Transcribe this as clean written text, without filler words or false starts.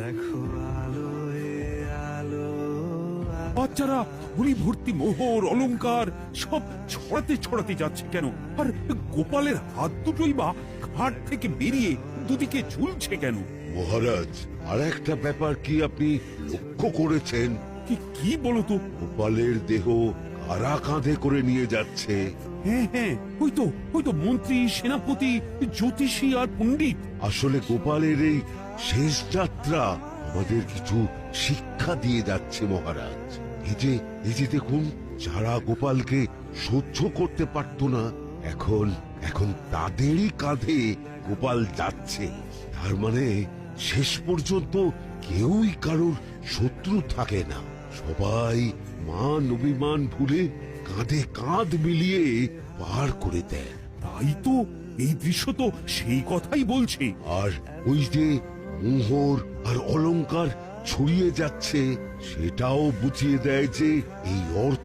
দেখো আলোয় আলো বাচ্চারা ভুড়ি ভর্তি মোহর অলংকার সব ছড়াতে ছড়াতে যাচ্ছে কেন? আর গোপালের হাত দুটোই বা ঘাট থেকে বেরিয়ে দুদিকে ঝুলছে কেন? মহারাজ, আর একটা ব্যাপার কি আপনি লক্ষ্য করেছেন? কি কি বলো তো? গোপালের দেহ কারা কাঁধে করে নিয়ে যাচ্ছে? হ্যাঁ হ্যাঁ, ওই তো মন্ত্রী, সেনাপতি, জ্যোতিষী আর পণ্ডিত। আসলে গোপালের এই শেষ যাত্রা আমাদের কিছু শিক্ষা দিয়ে যাচ্ছে মহারাজ। এই যে দেখুন, যারা গোপালকে সহ্য করতে পারত না, এখন তাদেরই কাঁধে গোপাল যাচ্ছে। তার মানে শেষ পর্যন্ত কেউই কারোর শত্রু থাকে না, সবাই মান অভিমান ভুলে কাঁধে কাঁধ মিলিয়ে পার করে দেয়। তাই তো, এই দৃশ্য তো সেই কথাই বলছে। আর ওই যে মোহর আর অলংকার ছড়িয়ে যাচ্ছে, সেটাও বুঝিয়ে দেয় যে এই অর্থ